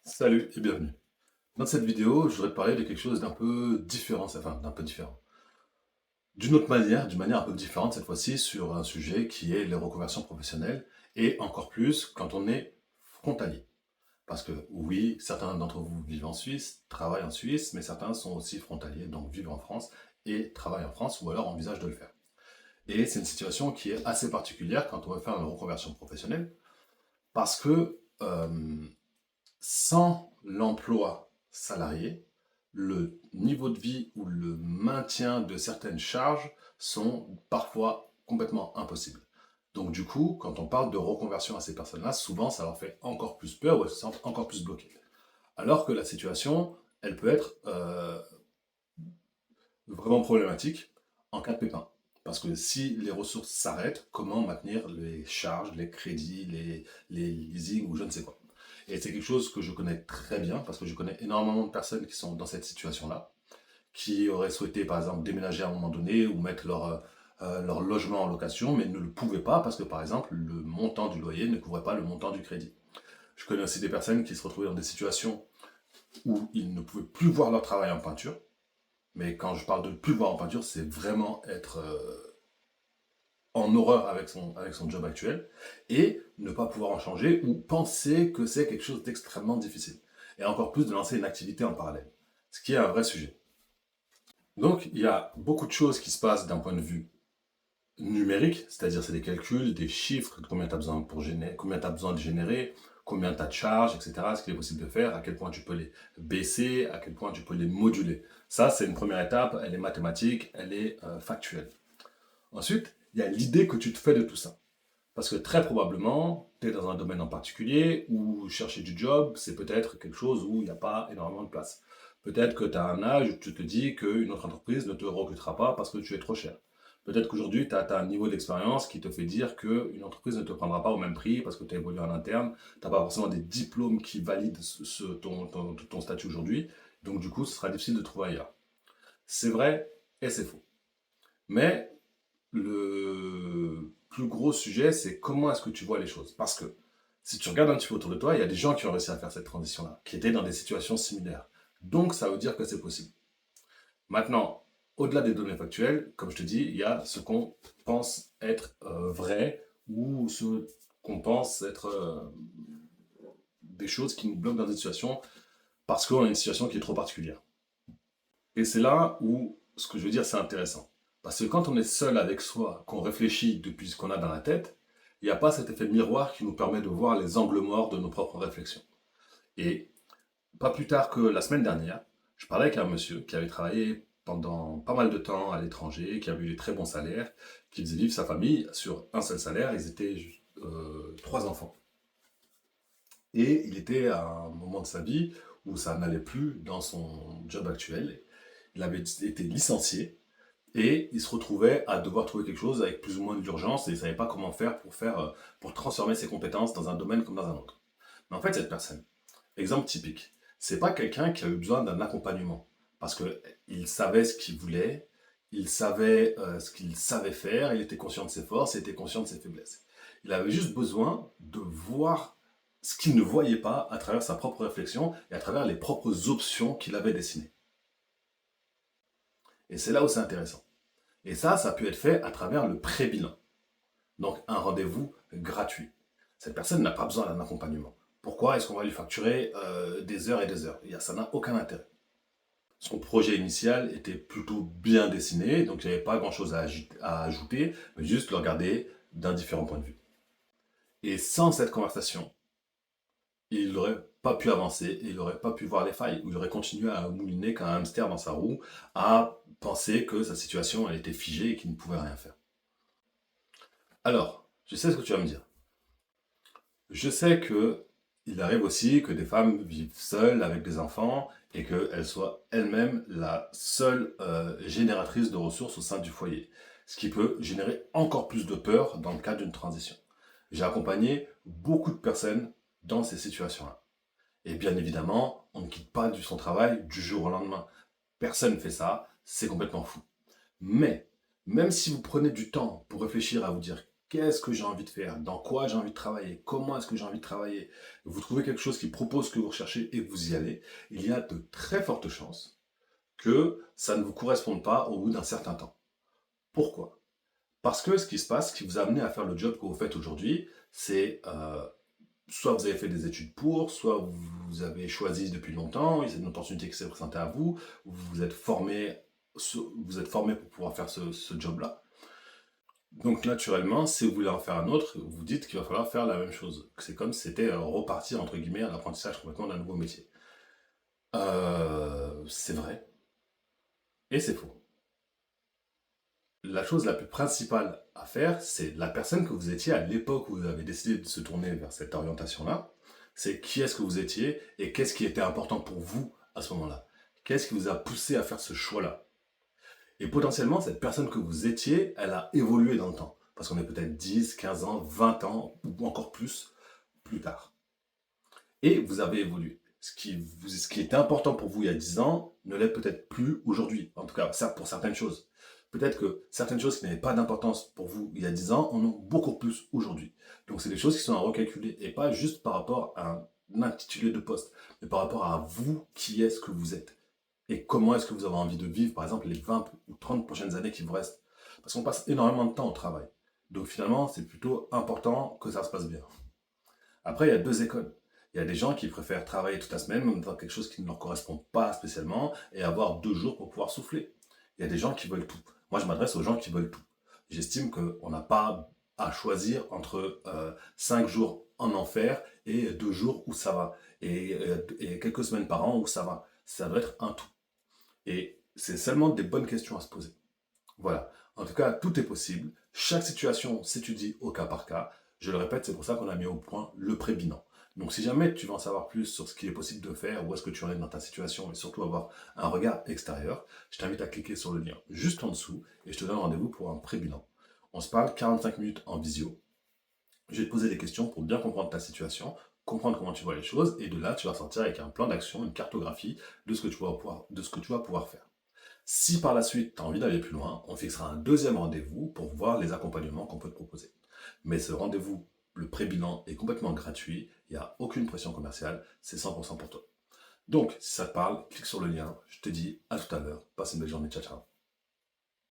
Salut et bienvenue. Dans cette vidéo, je voudrais te parler de quelque chose d'un peu différent, d'une autre manière, d'une manière un peu différente cette fois-ci sur un sujet qui est les reconversions professionnelles et encore plus quand on est frontalier. Parce que oui, certains d'entre vous vivent en Suisse, travaillent en Suisse, mais certains sont aussi frontaliers, donc vivent en France et travaillent en France ou alors envisagent de le faire. Et c'est une situation qui est assez particulière quand on veut faire une reconversion professionnelle parce que sans l'emploi salarié, le niveau de vie ou le maintien de certaines charges sont parfois complètement impossibles. Donc du coup, quand on parle de reconversion à ces personnes-là, souvent ça leur fait encore plus peur ou elles se sentent encore plus bloquées. Alors que la situation, elle peut être vraiment problématique en cas de pépin. Parce que si les ressources s'arrêtent, comment maintenir les charges, les crédits, les leasing ou je ne sais quoi. Et c'est quelque chose que je connais très bien parce que je connais énormément de personnes qui sont dans cette situation-là, qui auraient souhaité par exemple déménager à un moment donné ou mettre leur logement en location, mais ne le pouvaient pas parce que par exemple le montant du loyer ne couvrait pas le montant du crédit. Je connais aussi des personnes qui se retrouvaient dans des situations où ils ne pouvaient plus voir leur travail en peinture, mais quand je parle de plus voir en peinture, c'est vraiment être en horreur avec son job actuel et ne pas pouvoir en changer ou penser que c'est quelque chose d'extrêmement difficile. Et encore plus de lancer une activité en parallèle, ce qui est un vrai sujet. Donc il y a beaucoup de choses qui se passent d'un point de vue numérique, c'est-à-dire c'est des calculs, des chiffres, combien tu as besoin pour générer, combien tu as besoin de générer, combien tu as de charges, etc., ce qu'il est possible de faire, à quel point tu peux les baisser, à quel point tu peux les moduler. Ça, c'est une première étape, elle est mathématique, elle est factuelle. Ensuite, il y a l'idée que tu te fais de tout ça. Parce que très probablement, tu es dans un domaine en particulier où chercher du job, c'est peut-être quelque chose où il n'y a pas énormément de place. Peut-être que tu as un âge où tu te dis qu'une autre entreprise ne te recrutera pas parce que tu es trop cher. Peut-être qu'aujourd'hui, tu as un niveau d'expérience qui te fait dire qu'une entreprise ne te prendra pas au même prix parce que tu as évolué en interne. Tu n'as pas forcément des diplômes qui valident ton statut aujourd'hui. Donc du coup, ce sera difficile de trouver ailleurs. C'est vrai et c'est faux. Mais le plus gros sujet, c'est comment est-ce que tu vois les choses. Parce que si tu regardes un petit peu autour de toi, il y a des gens qui ont réussi à faire cette transition-là, qui étaient dans des situations similaires. Donc, ça veut dire que c'est possible. Maintenant, au-delà des données factuelles, comme je te dis, il y a ce qu'on pense être vrai ou ce qu'on pense être des choses qui nous bloquent dans une situation parce qu'on a une situation qui est trop particulière. Et c'est là où ce que je veux dire, c'est intéressant. Parce que quand on est seul avec soi, qu'on réfléchit depuis ce qu'on a dans la tête, il n'y a pas cet effet miroir qui nous permet de voir les angles morts de nos propres réflexions. Et pas plus tard que la semaine dernière, je parlais avec un monsieur qui avait travaillé pendant pas mal de temps à l'étranger, qui avait eu des très bons salaires, qui faisait vivre sa famille sur un seul salaire. Ils étaient trois enfants. Et il était à un moment de sa vie où ça n'allait plus dans son job actuel. Il avait été licencié et il se retrouvait à devoir trouver quelque chose avec plus ou moins d'urgence et il ne savait pas comment faire pour transformer ses compétences dans un domaine comme dans un autre. Mais en fait, cette personne, exemple typique, c'est pas quelqu'un qui a eu besoin d'un accompagnement parce que il savait ce qu'il voulait, il savait ce qu'il savait faire, il était conscient de ses forces, il était conscient de ses faiblesses. Il avait juste besoin de voir ce qu'il ne voyait pas à travers sa propre réflexion et à travers les propres options qu'il avait dessinées. Et c'est là où c'est intéressant. Et ça peut être fait à travers le pré-bilan. Donc un rendez-vous gratuit. Cette personne n'a pas besoin d'un accompagnement. Pourquoi est-ce qu'on va lui facturer des heures et des heures? Ça n'a aucun intérêt. Son projet initial était plutôt bien dessiné, donc il n'y avait pas grand-chose à ajouter, mais juste le regarder d'un différent point de vue. Et sans cette conversation, il n'aurait pas pu avancer et il n'aurait pas pu voir les failles. Il aurait continué à mouliner comme un hamster dans sa roue, à penser que sa situation elle était figée et qu'il ne pouvait rien faire. Alors, je sais ce que tu vas me dire. Je sais que il arrive aussi que des femmes vivent seules avec des enfants et qu'elles soient elles-mêmes la seule génératrice de ressources au sein du foyer, ce qui peut générer encore plus de peur dans le cadre d'une transition. J'ai accompagné beaucoup de personnes dans ces situations-là. Et bien évidemment, on ne quitte pas son travail du jour au lendemain. Personne ne fait ça, c'est complètement fou. Mais, même si vous prenez du temps pour réfléchir à vous dire qu'est-ce que j'ai envie de faire, dans quoi j'ai envie de travailler, comment est-ce que j'ai envie de travailler, vous trouvez quelque chose qui propose ce que vous recherchez et que vous y allez, il y a de très fortes chances que ça ne vous corresponde pas au bout d'un certain temps. Pourquoi? Parce que ce qui se passe, ce qui vous a amené à faire le job que vous faites aujourd'hui, c'est soit vous avez fait des études pour, soit vous avez choisi depuis longtemps, c'est une opportunité qui s'est présentée à vous, vous êtes formé, pour pouvoir faire ce job-là. Donc naturellement, si vous voulez en faire un autre, vous dites qu'il va falloir faire la même chose. C'est comme si c'était repartir, entre guillemets, à l'apprentissage complètement d'un nouveau métier. C'est vrai et c'est faux. La chose la plus principale à faire, c'est la personne que vous étiez à l'époque où vous avez décidé de se tourner vers cette orientation-là. C'est qui est-ce que vous étiez et qu'est-ce qui était important pour vous à ce moment-là. Qu'est-ce qui vous a poussé à faire ce choix-là. Et potentiellement, cette personne que vous étiez, elle a évolué dans le temps. Parce qu'on est peut-être 10, 15 ans, 20 ans, ou encore plus tard. Et vous avez évolué. Ce qui était important pour vous il y a 10 ans ne l'est peut-être plus aujourd'hui. En tout cas, ça pour certaines choses. Peut-être que certaines choses qui n'avaient pas d'importance pour vous il y a 10 ans en ont beaucoup plus aujourd'hui. Donc c'est des choses qui sont à recalculer. Et pas juste par rapport à un intitulé de poste, mais par rapport à vous, qui est-ce que vous êtes. Et comment est-ce que vous avez envie de vivre, par exemple, les 20 ou 30 prochaines années qui vous restent. Parce qu'on passe énormément de temps au travail. Donc finalement, c'est plutôt important que ça se passe bien. Après, il y a deux écoles. Il y a des gens qui préfèrent travailler toute la semaine, même dans quelque chose qui ne leur correspond pas spécialement, et avoir 2 jours pour pouvoir souffler. Il y a des gens qui veulent tout. Moi, je m'adresse aux gens qui veulent tout. J'estime qu'on n'a pas à choisir entre 5 jours en enfer et 2 jours où ça va. Et quelques semaines par an où ça va. Ça doit être un tout. Et c'est seulement des bonnes questions à se poser. Voilà. En tout cas, tout est possible. Chaque situation s'étudie au cas par cas. Je le répète, c'est pour ça qu'on a mis au point le pré-bilan. Donc si jamais tu veux en savoir plus sur ce qui est possible de faire, où est-ce que tu en es dans ta situation et surtout avoir un regard extérieur, je t'invite à cliquer sur le lien juste en dessous et je te donne rendez-vous pour un pré-bilan. On se parle 45 minutes en visio. Je vais te poser des questions pour bien comprendre ta situation, comprendre comment tu vois les choses et de là, tu vas sortir avec un plan d'action, une cartographie de ce que tu vas pouvoir faire. Si par la suite, tu as envie d'aller plus loin, on fixera un deuxième rendez-vous pour voir les accompagnements qu'on peut te proposer. Mais ce rendez-vous, le pré-bilan, est complètement gratuit, il n'y a aucune pression commerciale, c'est 100% pour toi. Donc, si ça te parle, clique sur le lien, je te dis à tout à l'heure, passe une belle journée, ciao ciao.